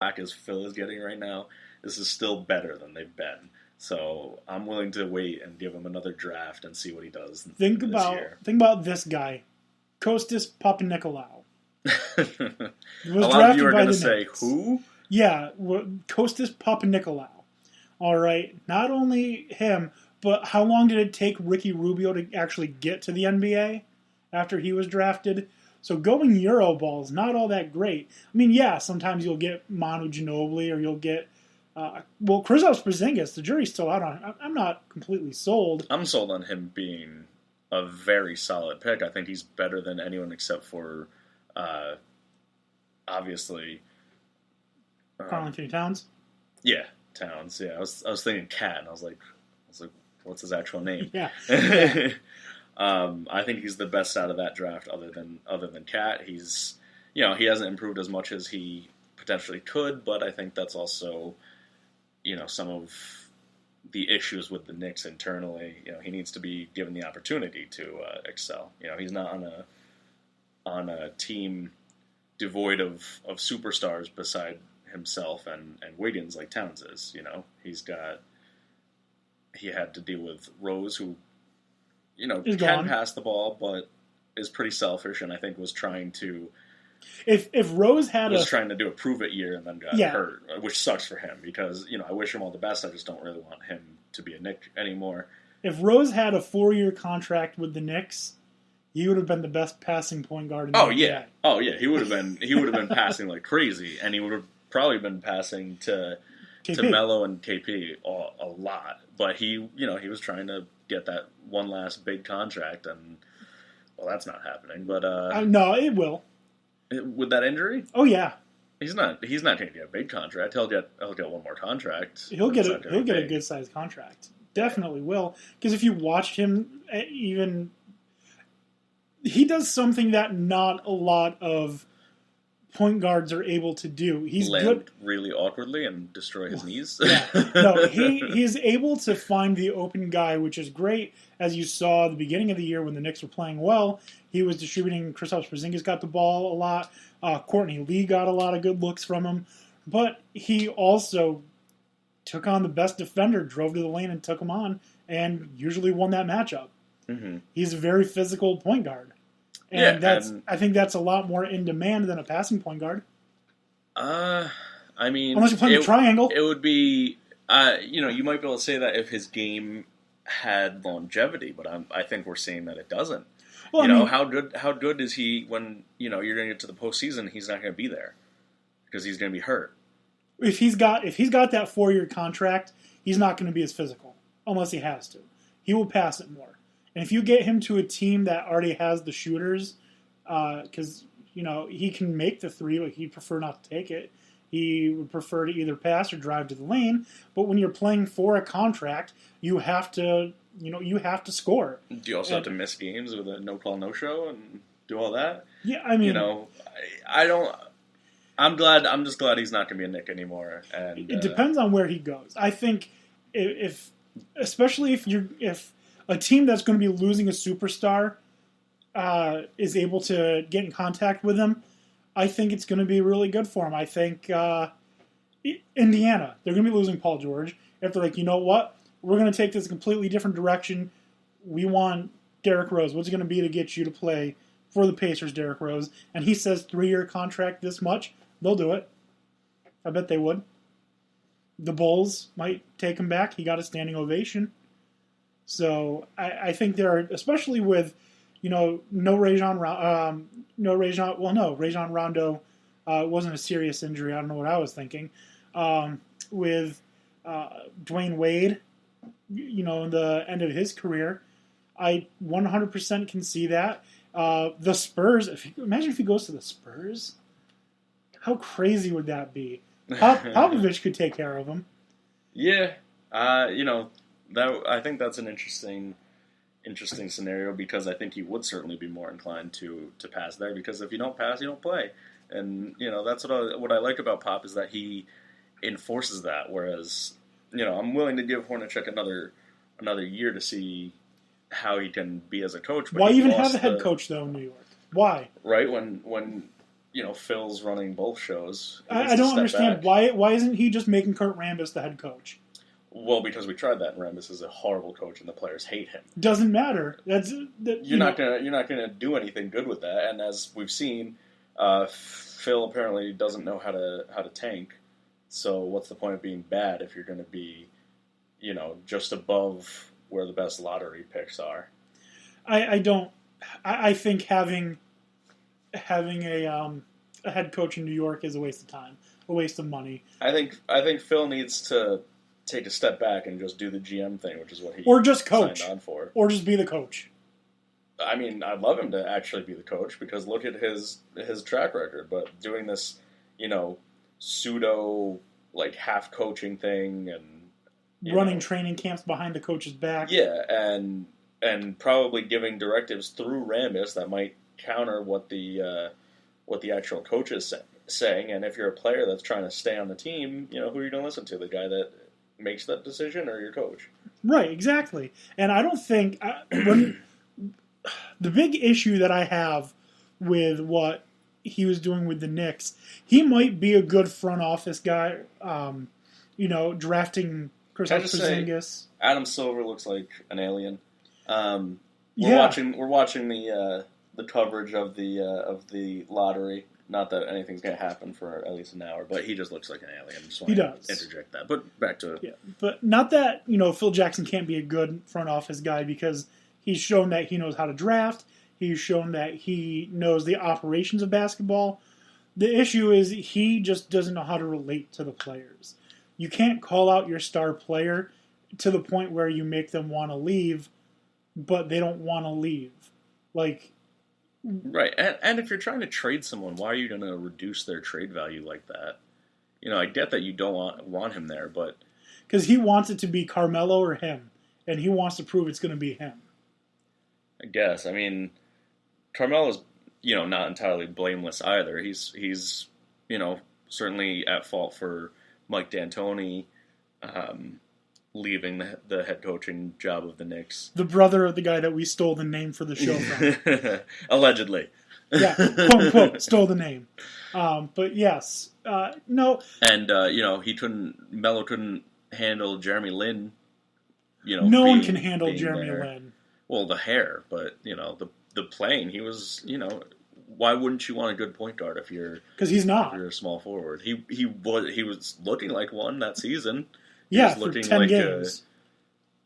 as Phil is getting right now, this is still better than they've been. So I'm willing to wait and give him another draft and see what he does Think this about year. this guy, Kostas Papanikolaou. A lot of you are going to say, who? Yeah, Kostas Papanikolaou. All right, not only him, but how long did it take Ricky Rubio to actually get to the NBA after he was drafted? So going Euroball is not all that great. I mean, yeah, sometimes you'll get Manu Ginobili or you'll get, Kristaps Porzingis. The jury's still out on him. I'm not completely sold. I'm sold on him being a very solid pick. I think he's better than anyone except for, obviously, Karl Anthony Towns? Yeah, Towns. Yeah, I was thinking Cat, and I was like, what's his actual name? Yeah. I think he's the best out of that draft, other than Cat. He's, he hasn't improved as much as he potentially could, but I think that's also, some of the issues with the Knicks internally. He needs to be given the opportunity to excel. He's not on a team devoid of superstars beside himself and Wiggins like Towns is. He had to deal with Rose, who can pass the ball, but is pretty selfish, and I think was trying to. If Rose was trying to do a prove it year and then got hurt, which sucks for him because I wish him all the best. I just don't really want him to be a Knick anymore. If Rose had a 4-year contract with the Knicks, he would have been the best passing point guard in the NBA. Oh yeah, he would have been passing like crazy, and he would have probably been passing to Melo and KP a lot. But he was trying to get that one last big contract, and that's not happening. But no, it will. With that injury? Oh yeah. He's not going to get a big contract. He'll get one more contract. He'll get a good sized contract. Definitely will. Because if you watched him, he does something that not a lot of point guards are able to do. He's good really awkwardly and destroy his knees. Yeah. No, he's able to find the open guy, which is great. As you saw at the beginning of the year when the Knicks were playing well, he was distributing. Kristaps Porzingis got the ball a lot. Courtney Lee got a lot of good looks from him. But he also took on the best defender, drove to the lane and took him on, and usually won that matchup. Mm-hmm. He's a very physical point guard. And I think that's a lot more in demand than a passing point guard. I mean, unless you're playing the triangle, it would be. You might be able to say that if his game had longevity, but I think we're seeing that it doesn't. Well, how good is he when you're going to get to the postseason? He's not going to be there because he's going to be hurt. If he's got that 4-year contract, he's not going to be as physical unless he has to. He will pass it more. And if you get him to a team that already has the shooters, because he can make the three, but he'd prefer not to take it. He would prefer to either pass or drive to the lane. But when you're playing for a contract, you have to score. Do you also have to miss games with a no call, no show and do all that? Yeah, I mean, I don't. I'm just glad he's not going to be a Knick anymore. And it depends on where he goes. I think especially if a team that's going to be losing a superstar is able to get in contact with him, I think it's going to be really good for him. I think Indiana, they're going to be losing Paul George. If they're like, you know what, we're going to take this a completely different direction. We want Derrick Rose. What's it going to be to get you to play for the Pacers, Derrick Rose? And he says 3-year contract this much. They'll do it. I bet they would. The Bulls might take him back. He got a standing ovation. So I think there are, especially with, no Rajon Rondo wasn't a serious injury. I don't know what I was thinking. With Dwayne Wade, in the end of his career, I 100% can see that. The Spurs, imagine if he goes to the Spurs. How crazy would that be? Popovich could take care of him. Yeah, that I think that's an interesting scenario because I think he would certainly be more inclined to pass there because if you don't pass, you don't play, and that's what I like about Pop is that he enforces that. Whereas I'm willing to give Hornacek another year to see how he can be as a coach. But why even have a head coach though in New York? Why? Right when Phil's running both shows. I don't understand why isn't he just making Kurt Rambis the head coach? Well, because we tried that, and Rambis is a horrible coach, and the players hate him. Doesn't matter. You're not gonna do anything good with that. And as we've seen, Phil apparently doesn't know how to tank. So what's the point of being bad if you're going to be, just above where the best lottery picks are? I think having a head coach in New York is a waste of time, a waste of money. I think Phil needs to take a step back and just do the GM thing, which is what he or just coach signed on for, or just be the coach. I mean, I'd love him to actually be the coach because look at his track record. But doing this, pseudo half coaching thing and running training camps behind the coach's back, yeah, and probably giving directives through Rambis that might counter what the actual coach is saying. And if you're a player that's trying to stay on the team, who are you going to listen to? The guy that makes that decision or your coach? Right, exactly. And I don't think the big issue that I have with what he was doing with the Knicks, he might be a good front office guy, drafting Kristaps Porzingis. Adam Silver looks like an alien. We're watching the coverage of the lottery. Not that anything's going to happen for at least an hour, but he just looks like an alien. He does. Interject that. But back to... Yeah, but not that, Phil Jackson can't be a good front office guy because he's shown that he knows how to draft. He's shown that he knows the operations of basketball. The issue is he just doesn't know how to relate to the players. You can't call out your star player to the point where you make them want to leave, but they don't want to leave. Right, and if you're trying to trade someone, why are you going to reduce their trade value like that? I get that you don't want him there, but... Because he wants it to be Carmelo or him, and he wants to prove it's going to be him. I guess. I mean, Carmelo's, not entirely blameless either. He's certainly at fault for Mike D'Antoni leaving the head coaching job of the Knicks. The brother of the guy that we stole the name for the show from. Allegedly. Yeah, quote unquote, stole the name. But yes, no. And, Melo couldn't handle Jeremy Lin. No one can handle Jeremy Lin. Well, the hair, but, the playing, he was, why wouldn't you want a good point guard if you're... Because he's not. If you're a small forward. He was looking like one that season. Yeah, for 10 games.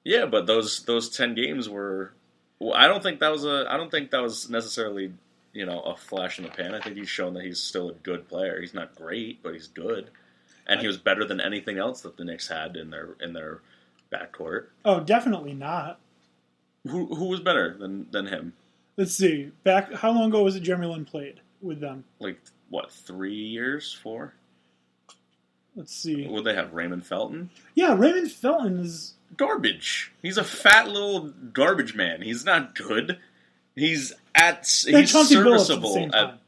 Yeah, but those 10 games were... Well, I don't think that was necessarily, a flash in the pan. I think he's shown that he's still a good player. He's not great, but he's good. And he was better than anything else that the Knicks had in their backcourt. Oh, definitely not. Who was better than him? Let's see. How long ago was it Jeremy Lin played with them? 3 years? 4? Let's see. Would they have Raymond Felton? Yeah, Raymond Felton is... Garbage. He's a fat little garbage man. He's not good. He's serviceable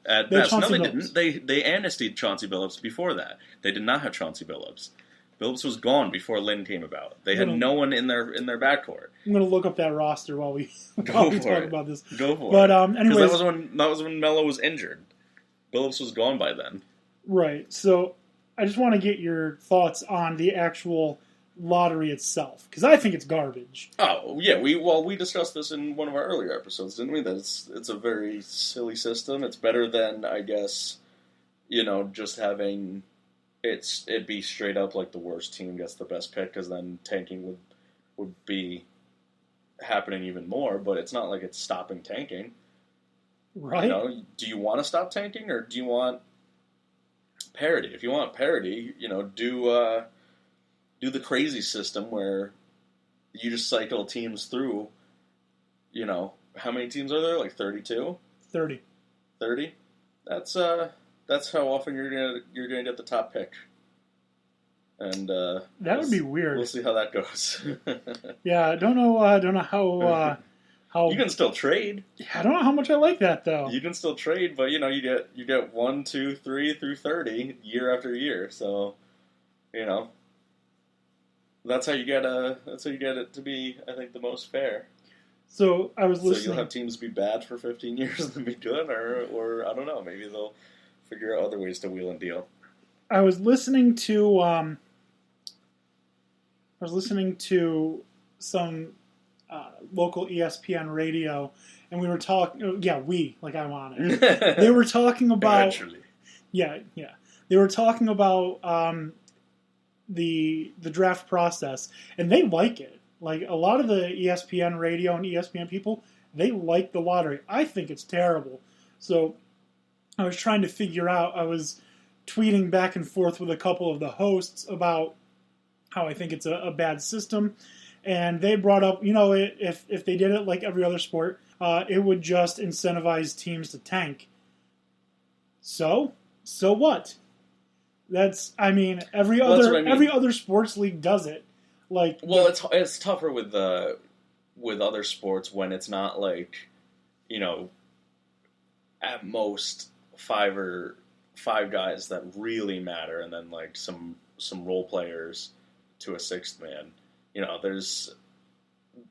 at best. No, they didn't. They amnestied Chauncey Billups before that. They did not have Chauncey Billups. Billups was gone before Lynn came about. They had no one in their backcourt. I'm going to look up that roster while we talk about this. Go for it. Anyways, that was when Melo was injured. Billups was gone by then. Right. So I just want to get your thoughts on the actual lottery itself, because I think it's garbage. Oh yeah, we discussed this in one of our earlier episodes, didn't we? That it's a very silly system. It's better than, I guess, just having it be straight up like the worst team gets the best pick, because then tanking would be happening even more. But it's not like it's stopping tanking, right? Do you want to stop tanking, or do you want parity? If you want parity, do the crazy system where you just cycle teams through. How many teams are there? 32? 30. 30? That's how often you're gonna get the top pick. And that would be weird. We'll see how that goes. Yeah, I don't know how you can still trade. Yeah, I don't know how much I like that though. You can still trade, but you get 1, 2, 3 through 30 year after year. So, that's how you get it to be, I think, the most fair. So I was listening. So you'll have teams be bad for 15 years and then be good, or I don't know. Maybe they'll Figure out other ways to wheel and deal. I was listening to some local ESPN radio, and we were talking. Yeah, like I'm on it. They were talking about. Eventually. Yeah. They were talking about the draft process, and they like it. Like a lot of the ESPN radio and ESPN people, they like the lottery. I think it's terrible. So I was trying to figure out. I was tweeting back and forth with a couple of the hosts about how I think it's a bad system. And they brought up, if they did it like every other sport, it would just incentivize teams to tank. So what? Every other sports league does it. It's tougher with other sports when it's not like, at most five guys that really matter, and then like some role players to a sixth man.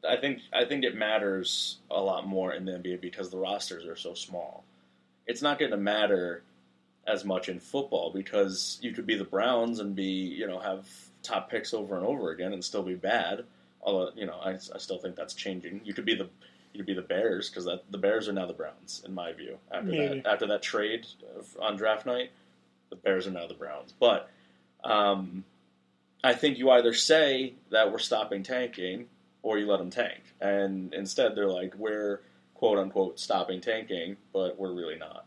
I think it matters a lot more in the NBA because the rosters are so small. It's not going to matter as much in football because you could be the Browns and have top picks over and over again and still be bad. Although I still think that's changing. You could be the Bears because the Bears are now the Browns in my view. After that trade on draft night, the Bears are now the Browns. But I think you either say that we're stopping tanking or you let them tank. And instead they're like, we're quote unquote stopping tanking, but we're really not.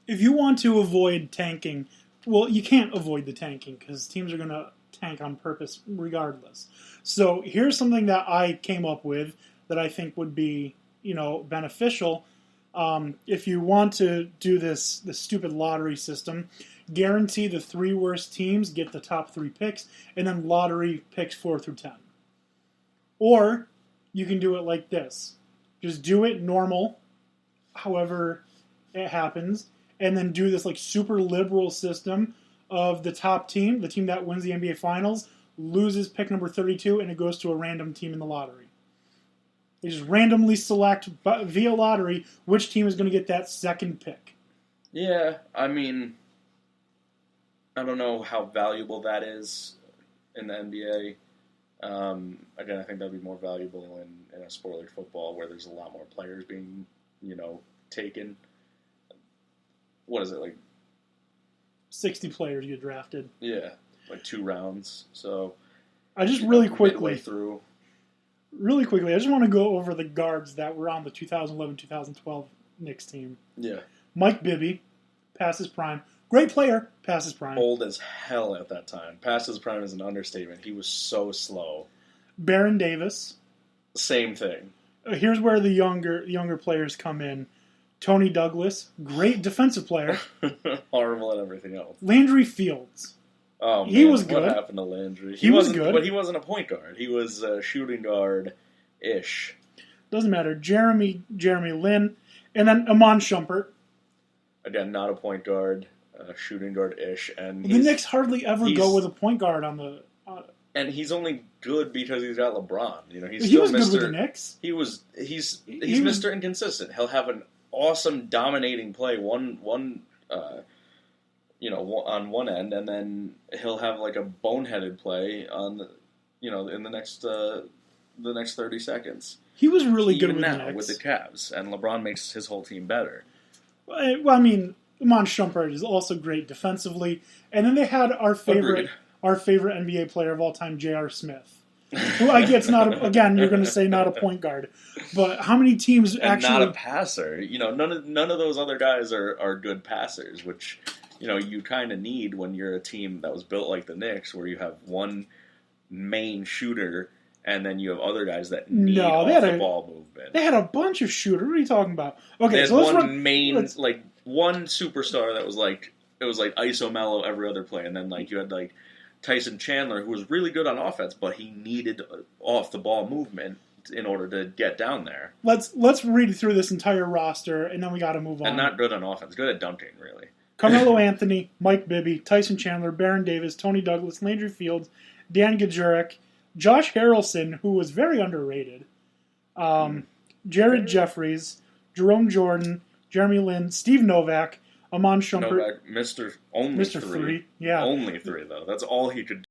If you want to avoid tanking, well, you can't avoid the tanking because teams are going to tank on purpose regardless. So here's something that I came up with that I think would be, beneficial. If you want to do this stupid lottery system, guarantee the 3 worst teams get the top 3 picks, and then lottery picks 4 through 10. Or you can do it like this. Just do it normal, however it happens, and then do this like super liberal system of the top team, the team that wins the NBA Finals, loses pick number 32, and it goes to a random team in the lottery. They just randomly select via lottery which team is going to get that second pick. Yeah, I don't know how valuable that is in the NBA. Again, I think that would be more valuable in a sport like football where there's a lot more players being, taken. What is it, like 60 players get drafted. Yeah, like 2 rounds. So I just really quickly, I just want to go over the guards that were on the 2011-2012 Knicks team. Yeah. Mike Bibby, past his prime. Great player, past his prime. Old as hell at that time. Past his prime is an understatement. He was so slow. Baron Davis. Same thing. Here's where the younger players come in. Tony Douglas, great defensive player. Horrible at everything else. Landry Fields. Oh, man, he was good. What happened to Landry? He was good. But he wasn't a point guard. He was a shooting guard-ish. Doesn't matter. Jeremy Lin. And then Amon Shumpert. Again, not a point guard, shooting guard-ish. And the Knicks hardly ever go with a point guard on the... and he's only good because he's got LeBron. He was good with the Knicks. He's Mr. Inconsistent. He'll have an awesome dominating play on one end, and then he'll have like a boneheaded play on in the next 30 seconds. He was really good with the now Knicks. With the Cavs, and LeBron makes his whole team better. Well, Amon Shumpert is also great defensively, and then they had our favorite NBA player of all time, J.R. Smith. Who I get not again. You're going to say not a point guard, but how many teams actually not a passer? None of those other guys are good passers, which you kind of need when you're a team that was built like the Knicks, where you have one main shooter and then you have other guys that need the ball movement. They had a bunch of shooters. What are you talking about? Okay, so one superstar that was like ISO Mello every other play, and then you had Tyson Chandler, who was really good on offense, but he needed off the ball movement in order to get down there. Let's read through this entire roster, and then we got to move on. And not good on offense, good at dunking, really. Carmelo Anthony, Mike Bibby, Tyson Chandler, Baron Davis, Tony Douglas, Landry Fields, Dan Gajurek, Josh Harrelson, who was very underrated, Jared Jeffries, Jerome Jordan, Jeremy Lin, Steve Novak, Amon Shumpert. Novak, Mr. Only Mr. three. Three, yeah. Only three, though. That's all he could